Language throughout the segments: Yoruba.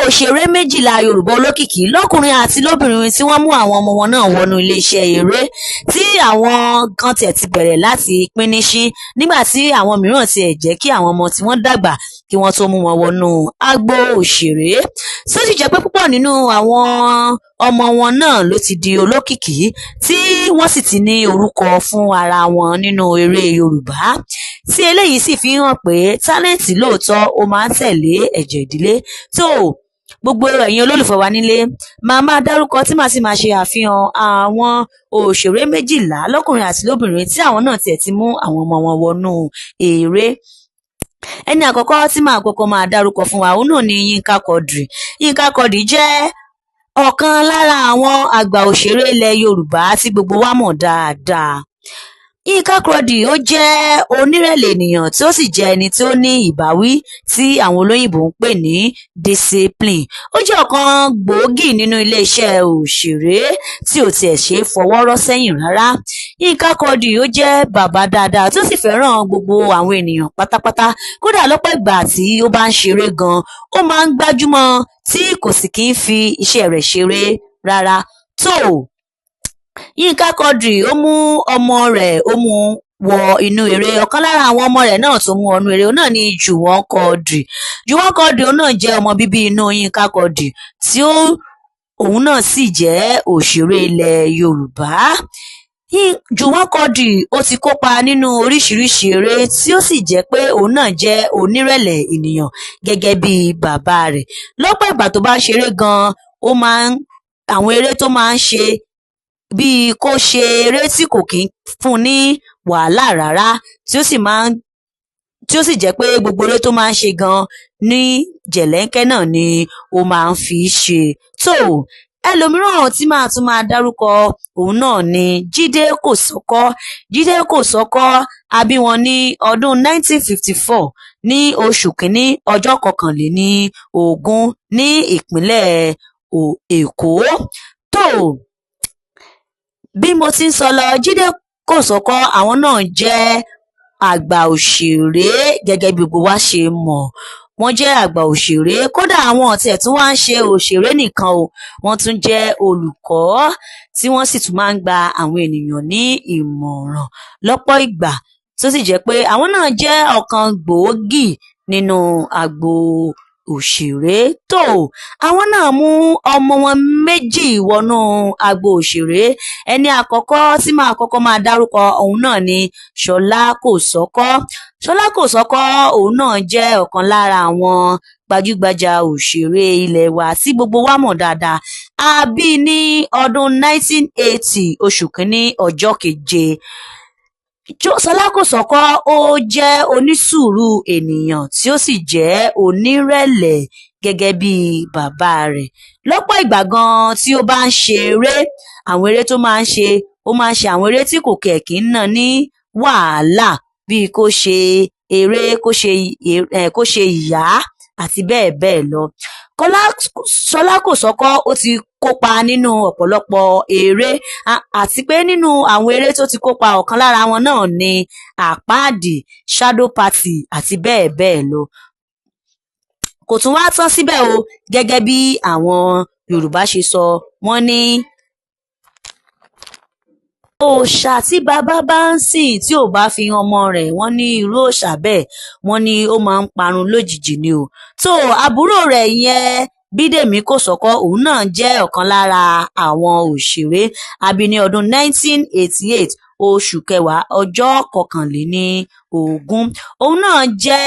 òṣèré méjìlá Yorùbá olókìkí lọ́kùnrin àti lóbìnrin tí wọ́n mú àwọn ọmọ wọn náà wọnú iléeṣẹ́ eré tí àwọn kan tiẹ̀ ti bẹ̀rẹ̀ láti píníṣín nígbà tí àwọn mìíràn tiẹ̀ jẹ́ kí àwọn ọmọ tí wọ́n dàgbà kí wọ́n tó mú wọn wọnú agbo òṣèré. Tó sì jẹ́ pé púpọ̀ nínú àwọn ọmọ wọn náà ló ti di olókìkí tí wọ́n sì ti ní orúkọ fún ara wọn nínú eré Yorùbá, tí eléyìí sì fi hàn pé tálẹ́ǹtì lóòótọ́ ó máa ń tẹ̀lé ẹ̀jẹ̀ ìdílé. tó gbogbo ẹ̀yin olólùfẹ́ wa nílé, máa dárúkọ tí màá sì máa ṣe àfihàn àwọn òṣèré méjìlá lọ́kùnrin àti lóbìnrin tí àwọn náà tiẹ̀ ti mú àwọn ọmọ wọn wọnú eré. Ẹni àkọ́kọ́ tí màá kọ́kọ́ máa dárúkọ fún wa òun náà ni Yínká Quadri. Yínká Quadri jẹ́ ọ̀kan lára àwọn àgbà òṣèré ilẹ̀ Yorùbá tí gbogbo wa mọ̀ dáadáa. Yínká Quadri ó jẹ́ onírẹ̀lẹ̀ ènìyàn tí ó sì jẹ́ ẹni tí ó ní ìbáwí tí àwọn olóyìnbó ń pè ní discipline. Ó jẹ́ ọ̀kan gbòógì nínú iléeṣẹ́ òṣèré tí ò tiẹ̀ ṣe é fọwọ́ rọ́ sẹ́yìn rárá. Yínká Quadri ó jẹ́ bàbá dáadáa tó sì fẹ́ràn gbogbo àwọn ènìyàn pátápátá. Kódà lọ́pọ̀ ìgbà tí ó bá ń ṣeré gan, ó máa ń gbájúmọ́ tí kò sì kí ń fi iṣẹ́ rẹ̀ ṣeré rárá. Yínká Quadri ó mú ọmọ rẹ̀ ó mú wọ inú eré. Ọ̀kan lára àwọn ọmọ rẹ̀ náà tó mú wọnú eré náà ni Jùwọ́n Quadri. Jùwọ́n Quadri òun náà jẹ́ ọmọ bíbí inú Yínká Quadri tí òun náà sì jẹ́ òṣèré ilẹ̀ Yorùbá. Jùwọ́n Quadri ó ti kópa nínú oríṣiríṣi eré tí ó sì jẹ́ pé òun náà jẹ́ onírẹ̀lẹ̀ ènìyàn gẹ́gẹ́ bí bàbá rẹ̀. Lọ́pọ̀ ìgbà tó bá ń ṣeré gan, àwọn eré tó máa ń ṣe bíi kó ṣe eré tí kò kí ń fún ní wàhálà rárá, tí ó sì jẹ́ pé gbogbo eré tó máa ń ṣe gan ní jẹ̀lẹ́ńkẹ́ náà ni ó máa ń fi ṣe. Ẹlòmíràn tí màá tún máa dárúkọ òun náà ni Jídé Kòsọ́kọ́. Jídé Kòsọ́kọ́ a bí wọn ní ọdún 1954 ní oṣù kìíní ọjọ́ 21 ní ìpínlẹ̀ Èkó. Bí mo ti ń sọ lọ, Jídé Kòsọ́kọ́ àwọn náà jẹ́ àgbà òṣèré gẹ́gẹ́ bí gbogbo wa ṣe mọ̀. Wọ́n jẹ́ àgbà òṣèré, kódà àwọn tiẹ̀ tún wá ń ṣe òṣèré nìkan o, wọ́n tún jẹ́ olùkọ́ tí wọ́n sì tún máa ń gba àwọn ènìyàn ní ìmọ̀ràn lọ́pọ̀ ìgbà, tó sì jẹ́ pé àwọn náà jẹ́ ọ̀kan gbòógì nínú agbo òṣèré. Àwọn náà mú ọmọ wọn méjì wọnú agbo òṣèré. Ẹni àkọ́kọ́ tí màá kọ́kọ́ máa dárúkọ òun náà ni Ṣọlá Kòsọ́kọ́. Ṣọlá Kòsọ́kọ́ òun náà jẹ́ ọ̀kan lára àwọn gbajúgbajà òṣèré ilẹ̀ wa tí gbogbo wa mọ̀ dáadáa. A bí ní ọdún 1980 oṣù kìíní ọjọ́ 7. Ṣọlá Kòsọ́kọ́ ó jẹ́ onísùúrù ènìyàn tí ó sì jẹ́ onírẹ̀lẹ̀ gẹ́gẹ́ bí bàbá rẹ̀. Lọ́pọ̀ ìgbà gan tí ó bá ń ṣe eré, àwọn eré tó máa ń ṣe, ó máa ń ṣe àwọn eré tí kò kí ń ná ní wàhálà, bíi kó ṣe eré, kó ṣe ìyá àti bẹ́ẹ̀ bẹ́ẹ̀ lọ. Ṣọlá Kòsọ́kọ́ ó ti kópa nínú ọ̀pọ̀lọpọ̀ eré, àti pé nínú àwọn eré tó ti kópa, ọ̀kan lára wọn náà ni Àpáàdì, Shadow Party àti bẹ́ẹ̀ bẹ́ẹ̀ lọ. Kò tún wá tán síbẹ̀ o, gẹ́gẹ́ bí àwọn Yorùbá ṣe sọ, wọ́n ní òòṣà tí bàbá bá ń sìn tí ò bá fi hàn ọmọ rẹ̀, wọ́n ní irú òòṣà bẹ́ẹ̀, wọ́n ní ó máa ń parun lójijì ni o. Àbúrò rẹ̀ yẹn Bídèmí Kòsọ́kọ́ òun náà jẹ́ ọ̀kan lára àwọn òṣèré. A bí ní ọdún 1988 oṣù kẹwàá ọjọ́ 21. Òun náà jẹ́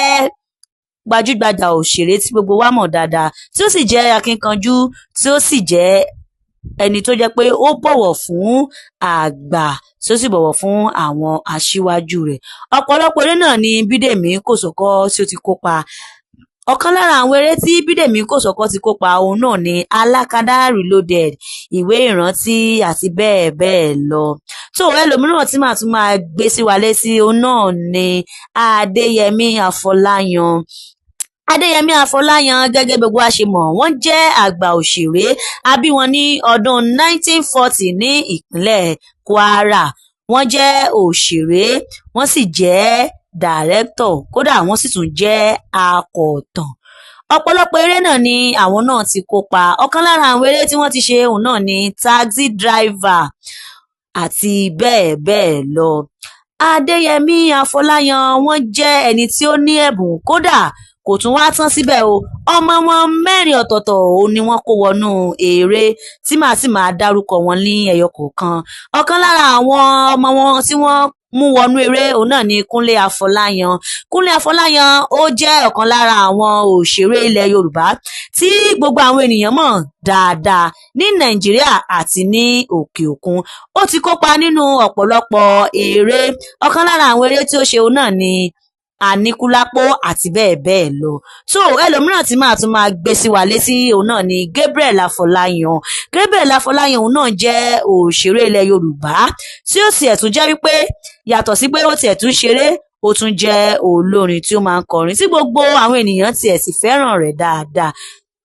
gbajúgbajà òṣèré tí gbogbo wa mọ̀ dáadáa, tí ó sì jẹ́ akínkanjú, tí ó sì jẹ́ ẹni tó jẹ́ pé ó bọ̀wọ̀ fún àgbà, tí ó sì bọ̀wọ̀ fún àwọn aṣíwájú rẹ̀. Ọ̀pọ̀lọpọ̀ eré náà ni Bídèmí Kòsọ́kọ́ tí ó ti kópa. Ọ̀kan lára àwọn eré tí Bídèmí Kòsọ́kọ́ ti kópa òun náà ni Alákadá Reloaded, Ìwé Ìrántí àti bẹ́ẹ̀ bẹ́ẹ̀ lọ. Ẹlòmíràn tí màá tún máa gbé sí wa létí òun náà ni Adéyẹmí Afọláyan. Adéyẹmí Afọláyan gẹ́gẹ́ bí gbogbo wa ṣe mọ̀, wọ́n jẹ́ àgbà òṣèré. A bí wọn ní ọdún 1940 ní ìpínlẹ̀ Kwara. Wọ́n jẹ́ òṣèré, wọ́n sì jẹ́ dàrẹ́kítọ̀, kódà wọ́n sì tún jẹ́ akọ̀ọ̀tàn. ọ̀pọ̀lọpọ̀ eré náà ni àwọn náà ti kópa. Ọ̀kan lára àwọn eré tí wọ́n ti ṣe òun náà ni Taxi Driver àti bẹ́ẹ̀ bẹ́ẹ̀ lọ. Adéyẹmí Afọláyan wọ́n jẹ́ ẹni tí ó ní ẹ̀bùn, kódà kò tún wá tán síbẹ̀ o. Ọmọ wọn 4 ọ̀tọ̀ọ̀tọ̀ òun ni wọ́n kó wọnú eré tí màá sì máa dárúkọ wọn ní ẹyọ kọ̀ọ̀kan. Ọ̀kan lára àwọn ọmọ wọn tí wọ́n mú wọnú eré òun náà ni Kúnlé Afọláyan. Kúnlé Afọláyan ó jẹ́ ọ̀kan lára àwọn òṣèré ilẹ̀ Yorùbá tí gbogbo àwọn ènìyàn mọ̀ dáadáa ní Nàìjíríà àti ní òkè òkun. Ó ti kópa nínú ọ̀pọ̀lọpọ̀ eré. Ọ̀kan lára àwọn eré tí ó ṣe òun náà ni Aníkúlápó àti bẹ́ẹ̀ bẹ́ẹ̀ lọ. So ẹlòmíràn tí màá tún máa gbé sí wa létí òun náà ni Gabriel Afọláyan. Gabriel Afọláyan òun náà jẹ́ òṣèré ilẹ̀ Yorùbá tí ó sì ẹ̀tún jẹ́ wípé yàtọ̀ sí pé ó ti ẹ̀tún ṣeré, ó tún jẹ́ olórin tí ó máa ń kọrin tí gbogbo àwọn ènìyàn tiẹ̀ sì fẹ́ràn rẹ̀ dáadáa.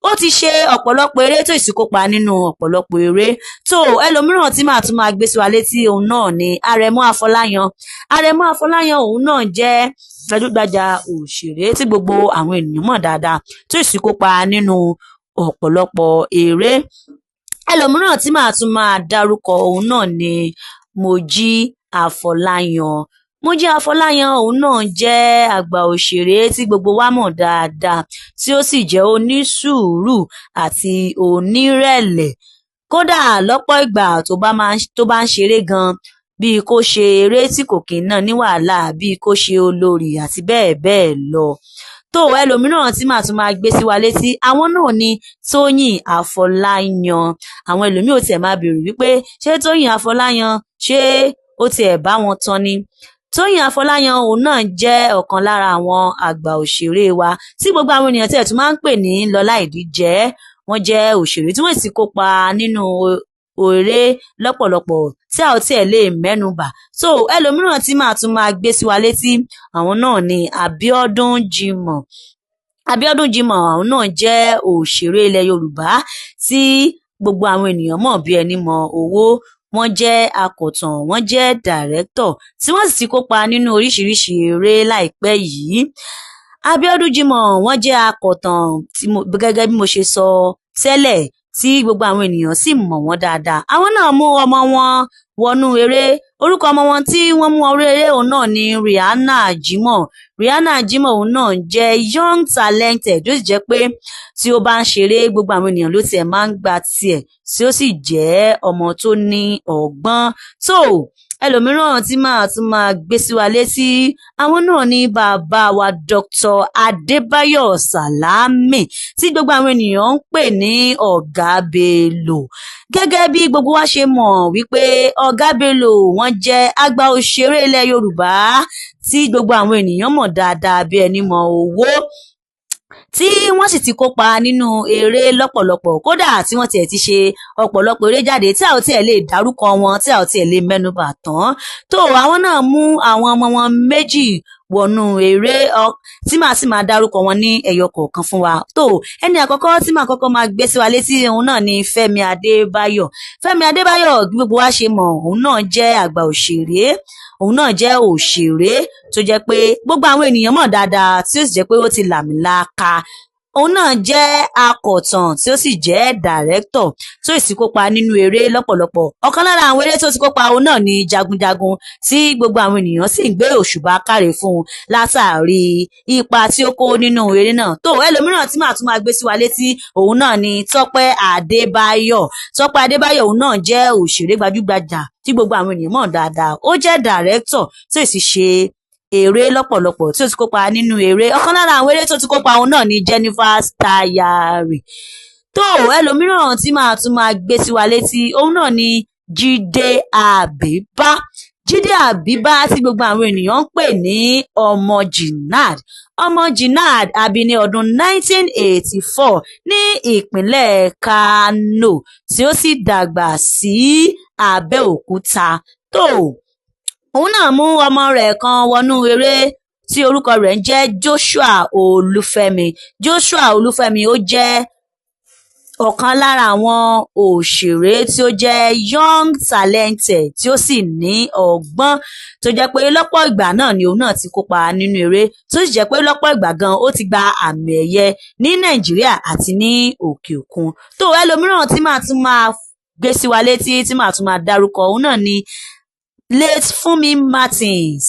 Ó ti ṣe ọ̀pọ̀lọpọ̀ eré tó sì kópa nínú ọ̀pọ̀lọpọ̀ eré. So ẹlòmíràn tí màá tún máa gbé sí wa létí òun náà ni Arẹmọ Afọláyan. Arẹmọ Afọláyan òun náà jẹ́ gbajúgbajà òṣèré tí gbogbo àwọn ènìyàn mọ̀ dáadáa tó sì kópa nínú ọ̀pọ̀lọpọ̀ eré. Ẹlòmíràn tí màá tún máa dárúkọ òun náà ni Mojí Afọláyan. Mojí Afọláyan òun náà jẹ́ àgbà òṣèré tí gbogbo wa mọ̀ dáadáa tí ó sì jẹ́ onísùúrù àti onírẹ̀lẹ̀. Kódà lọ́pọ̀ ìgbà tó bá ń ṣeré gan, bíi kó ṣe eré tí kò kí ń ná ní wàhálà, bíi kó ṣe olórí àti bẹ́ẹ̀ bẹ́ẹ̀ lọ. Tó ẹlòmíràn tí màá tún máa gbé sí wa létí àwọn náà ni Tóyìn Afọláyan. Àwọn ẹlòmíì ò tiẹ̀ máa bèrè wípé ṣé Tóyìn Afọláyan ṣé ó tiẹ̀ bá wọn tán ni. Tóyìn Afọláyan òun náà jẹ́ ọ̀kan lára àwọn àgbà òṣèré wa tí gbogbo àwọn ènìyàn tiẹ̀ tún máa ń pè ní Lọlá Ìdíjẹ. Wọ́n jẹ́ òṣèré tí wọ́n sì kópa nínú eré lọ́pọ̀lọpọ̀ tí a ò tiẹ̀ lè mẹ́nu bà. So ẹlòmíràn tí màá tún máa gbé sí wa létí àwọn náà ni Abíọ́dún Jimoh. Abíọ́dún Jimoh àwọn náà jẹ́ òṣèré ilẹ̀ Yorùbá tí gbogbo àwọn ènìyàn mọ̀ bí ẹni mọ owó. Wọ́n jẹ́ akọ̀tàn, wọ́n jẹ́ dàrẹ́tọ̀ tí wọ́n sì ti kópa nínú oríṣiríṣi eré láìpẹ́ yìí. Abíọ́dún Jimoh wọ́n jẹ́ akọ̀tàn gẹ́gẹ́ bí mo ṣe sọ tẹ́lẹ̀ tí gbogbo àwọn ènìyàn sì mọ̀ wọ́n dáadáa. Àwọn náà mú ọmọ wọn wọnú eré. Orúkọ ọmọ wọn tí wọ́n mú wọnú eré òun náà ni Rihanna Jimoh. Rihanna Jimoh òun náà jẹ́ young talented ó sì jẹ́ pé tí ó bá ń ṣeré gbogbo àwọn ènìyàn ló tiẹ̀ máa ń gba tiẹ̀ tí ó sì jẹ́ ọmọ tó ní ọgbọ́n. So ẹlòmíràn tí màá tún máa gbé sí wa létí àwọn náà ni bàbá wa Dr. Adébáyọ̀ Sàlámì tí gbogbo àwọn ènìyàn ń pè ní Ọ̀gá Bello. Gẹ́gẹ́ bí gbogbo wa ṣe mọ̀ wípé Ọ̀gá Bello wọ́n jẹ́ àgbà òṣèré ilẹ̀ Yorùbá tí gbogbo àwọn ènìyàn mọ̀ dáadáa bí ẹni mọ owó tí wọ́n sì ti kópa nínú eré lọ́pọ̀lọpọ̀, kódà tí wọ́n tiẹ̀ ti ṣe ọ̀pọ̀lọpọ̀ eré jáde tí a ò tiẹ̀ lè dárúkọ wọn, tí a ò tiẹ̀ lè mẹ́nubà tán. Tó àwọn náà mú àwọn ọmọ wọn 2 wọnú eré tí màá sì máa dárúkọ wọn ní ẹyọ kọ̀ọ̀kan fún wa. Tó ẹni àkọ́kọ́ tí màá kọ́kọ́ máa gbé sí wa létí òun náà ni Fẹ́mi Adébáyọ̀. Fẹ́mi Adébáyọ̀ gbogbo wa ṣe mọ̀ òun náà jẹ́ àgbà òṣèré. Òun náà jẹ́ òṣèré tó jẹ́ pé gbogbo àwọn ènìyàn mọ̀ dáadáa tí ó sì jẹ́ pé ó ti làmìlaka. Òun náà jẹ́ akọ̀tàn tí ó sì jẹ́ dàrẹ́tọ̀ tó sì kópa nínú eré lọ́pọ̀lọpọ̀. Ọ̀kan lára àwọn eré tó ti kópa òun náà ni Jagunjagun tí gbogbo àwọn ènìyàn sì ń gbé òṣùbà káre fún un látàrí ipa tí ó kó nínú eré náà. Tó ẹlòmíràn tí màá tún máa gbé sí wa létí òun náà ni Tọ́pẹ́ Adébáyọ̀. Tọ́pẹ́ Adébáyọ̀ òun náà jẹ́ òṣèré gbajúgbajà tí gbogbo àwọn ènìyàn mọ̀ dáadáa. Ó jẹ́ dàrẹ́tọ̀ tó sì ṣe eré lọ́pọ̀lọpọ̀ tí ó ti kópa nínú eré. Ọ̀kan lára àwọn eré tó ti kópa òun náà ni Jennifer's Diary. Tó ẹlòmíràn tí màá tún máa gbé sí wa létí òun náà ni Jídé Àbíbá. Jídé Àbíbá tí gbogbo àwọn ènìyàn ń pè ní ọmọ Jinad. Ọmọ Jinad a bí ní ọdún 1984 ní ìpínlẹ̀ Kano tí ó sì dàgbà sí Abẹ́òkúta. Tó òun náà mú ọmọ rẹ̀ kan wọnú eré tí orúkọ rẹ̀ ń jẹ́ Joshua Olúfẹ́mi. Joshua Olúfẹ́mi ó jẹ́ ọ̀kan lára àwọn òṣèré tí ó jẹ́ young talented tí ó sì ní ọgbọ́n tó jẹ́ pé lọ́pọ̀ ìgbà náà ni òun náà ti kópa nínú eré tó sì jẹ́ pé lọ́pọ̀ ìgbà gan ó ti gba àmì ẹ̀yẹ ní Nàìjíríà àti ní òkè òkun. tó ẹlòmíràn tí màá tún máa gbé sí wa létí tí màá tún máa dárúkọ òun náà ni late Funmi Martins.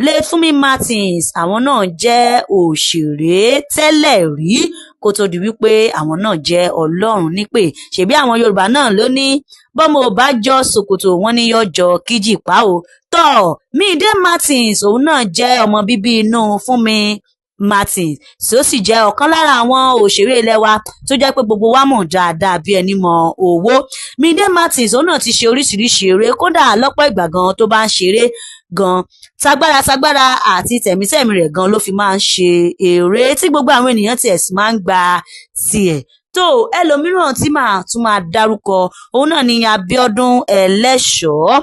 Late Funmi Martins àwọn náà jẹ́ òṣèré tẹ́lẹ̀ rí kó tó di wípé àwọn náà jẹ́ Ọlọ́run nípè. Ṣebí àwọn Yorùbá náà ló ní bọ́mọ ò bá jọ ṣòkòtò wọn ní yọjọ kíjìpá o. Mide Martins òun náà jẹ́ ọmọ bíbí inú Funmi Martins tí ó sì jẹ́ ọ̀kan lára àwọn òṣèré ilẹ̀ wa tó jẹ́ pé gbogbo wa mọ̀ dáadáa bí ẹni mọ owó. Mide Martins òun náà ti ṣe oríṣiríṣi eré kódà lọ́pọ̀ ìgbà gan tó bá ń ṣeré gan tagbára àti tẹ̀mítẹ̀mí rẹ̀ gan ló fi máa ń ṣe eré tí gbogbo àwọn ènìyàn tiẹ̀ sì máa ń gba tiẹ̀. ẹlòmíràn tí màá tún máa dárúkọ òun náà ni Abíọ́dún Ẹlẹ́ṣọ̀ọ́.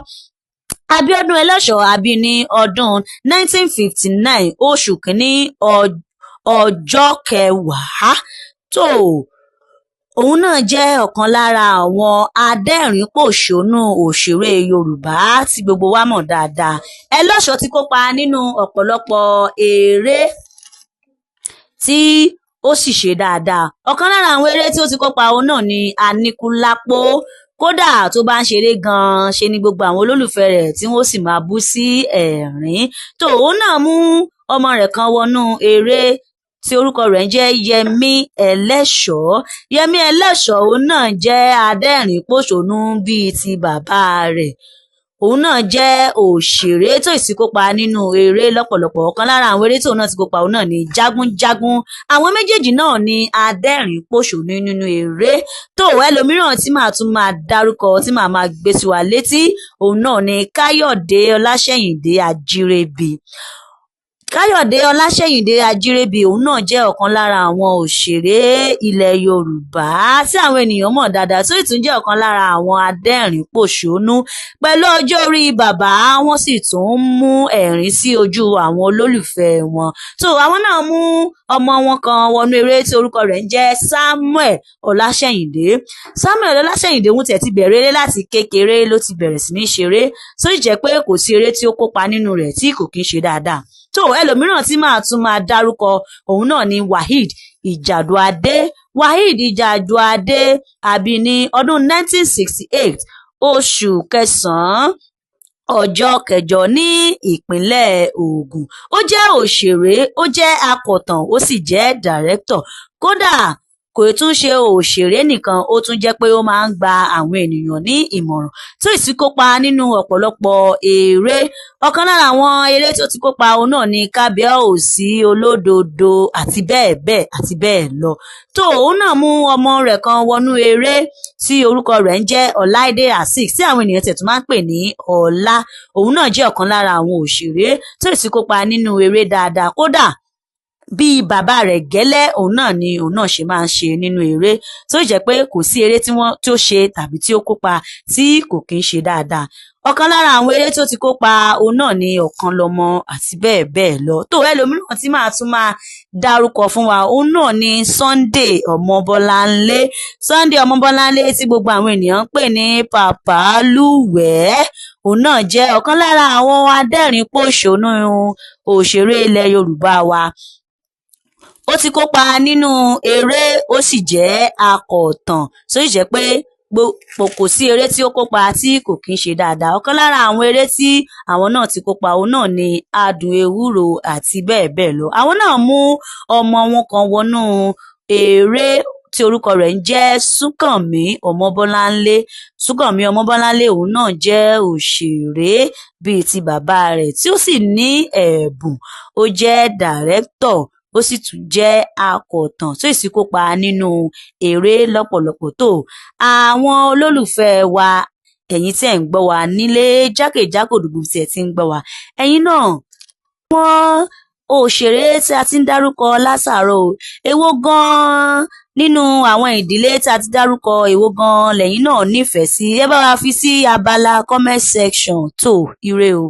Abíọ́dún Ẹlẹ́ṣọ̀ọ́ àbí ní ọdún 1959 oṣù kìíní ọjọ́ kẹwàá. òun náà jẹ́ ọ̀kan lára àwọn adẹ́rìn-pòṣónú òṣèré Yorùbá tí gbogbo wa mọ̀ dáadáa. Ẹlẹ́ṣọ̀ọ́ ti kópa nínú ọ̀pọ̀lọpọ̀ eré tí ó sì ṣe dáadáa. ọ̀kan lára àwọn eré tí ó ti kópa òun náà ni Aníkúlápó. kódà tó bá ń ṣeré gan-an ṣe ni gbogbo àwọn olólùfẹ́ rẹ̀ tí wọ́n sì máa bú sí ẹ̀rín. òun náà mú ọmọ rẹ̀ kan wọnú eré tí orúkọ rẹ̀ ń jẹ́ Yẹmí Ẹlẹ́ṣọ̀ọ́. Yẹmí Ẹlẹ́ṣọ̀ọ́ òun náà jẹ́ adẹ́rìn-pòṣónú bíi ti bàbá rẹ̀. òun náà jẹ́ òṣèré tó sì kópa nínú eré lọ́pọ̀lọpọ̀. ọ̀kan lára àwọn eré tí òun náà ti kópa òun náà ni Jágúnjágún. àwọn méjèèjì náà ni adẹ́rìn-pòṣónú nínú eré. ẹlòmíràn tí màá tún máa dárúkọ tí màá máa gbé sí wa létí òun náà ni Káyọ̀dé Ọláṣẹ́yìndé Ajírébi. Káyọ̀dé Ọláṣẹ́yìndé Ajírébi òun náà jẹ́ ọ̀kan lára àwọn òṣèré ilẹ̀ Yorùbá tí àwọn ènìyàn mọ̀ dáadáa tó sì tún jẹ́ ọ̀kan lára àwọn adẹ́rìn-pòṣónú. pẹ̀lú ọjọ́ orí bàbá wọn sì tún ń mú ẹ̀rín sí ojú àwọn olólùfẹ́ wọn. àwọn náà mú ọmọ wọn kan wọnú eré tí orúkọ rẹ̀ ń jẹ́ Samuel Ọláṣẹ́yìndé. Samuel Ọláṣẹ́yìndé òun tẹ̀ ti bẹ̀rẹ̀ eré láti kékeré ló ti bẹ̀rẹ̀ sí ní ṣeré tó sì jẹ́ pé kò sí eré tí ó kópa nínú rẹ̀ tí kò kí ń ṣe dáadáa. ẹlòmíràn tí màá tún máa dárúkọ òun náà ni Waheed Ìjàdùadé. Waheed Ìjàdùadé àbí ní ọdún 1968 oṣù kẹsàn-án ọjọ́ kẹjọ ní ìpínlẹ̀ Ògùn. ó jẹ́ òṣèré, ó jẹ́ akọ̀tàn, ó sì jẹ́ dàrẹ́kítọ̀. kódà kò tún ṣe òṣèré nìkan, ó tún jẹ́ pé ó máa ń gba àwọn ènìyàn ní ìmọ̀ràn tó sì kópa nínú ọ̀pọ̀lọpọ̀ eré. ọ̀kan lára àwọn eré tó ti kópa òun náà ni Kábíyèsí, Olódodo àti bẹ́ẹ̀ bẹ́ẹ̀ àti bẹ́ẹ̀ lọ. òun náà mú ọmọ rẹ̀ kan wọnú eré tí orúkọ rẹ̀ ń jẹ́ Ọláìdé Azeez tí àwọn ènìyàn tẹ̀ tún máa ń pè ní Ọlá. òun náà jẹ́ ọ̀kan lára àwọn òṣèré tó sì kópa nínú eré dáadáa. kódà bí bàbá rẹ̀ gẹ́lẹ́ òun náà ṣe máa ń ṣe nínú eré tó jẹ́ pé kò sí eré tí ó ṣe tàbí tí ó kópa tí kò kí ń ṣe dáadáa. ọ̀kan lára àwọn eré tó ti kópa òun náà ni Ọ̀kanlọ́mọ àti bẹ́ẹ̀ bẹ́ẹ̀ lọ. ẹlòmíràn tí màá tún máa dárúkọ fún wa òun náà ni Sunday Ọmọbọ́láńlé. Sunday Ọmọbọ́láńlé tí gbogbo àwọn ènìyàn ń pè ní Pàpálùwẹ̀ẹ́. òun náà jẹ́ ọ̀kan lára àwọn adẹ́rìn-pòṣónú òṣèré ilẹ̀ Yorùbá wa. ó ti kópa nínú eré, ó sì jẹ́ akọ̀tàn tó sì jẹ́ pé kò sí eré tí ó kópa tí kò kí ń ṣe dáadáa. ọ̀kan lára àwọn eré tí àwọn náà ti kópa òun náà ni Adùn Ewúro àti bẹ́ẹ̀ bẹ́ẹ̀ lọ. àwọn náà mú ọmọ wọn kan wọnú eré tí orúkọ rẹ̀ ń jẹ́ Súnkànmí Ọmọbọ́láńlé. Súnkànmí Ọmọbọ́láńlé òun náà jẹ́ òṣèré bíi ti bàbá rẹ̀ tí ó sì ní ẹ̀bùn. ó jẹ́ dàrẹ́kítọ̀, ó sì tún jẹ́ akọ̀tàn tó sì kópa nínú eré lọ́pọ̀lọpọ̀. àwọn olólùfẹ́ wa, ẹ̀yin tí ẹ̀ ń gbọ́ wa nílé jákèjádò tí ẹ̀ ti ń gbọ́ wa, ẹ̀yin náà wọ́n òṣèré tí a ti ń dárúkọ látàárọ̀ èwo gan-an nínú àwọn ìdílé tí a ti dárúkọ èwo gan-an lẹ́yìn náà nífẹ̀ẹ́ sí? ẹ bá wa fi sí abala comment section. ire o.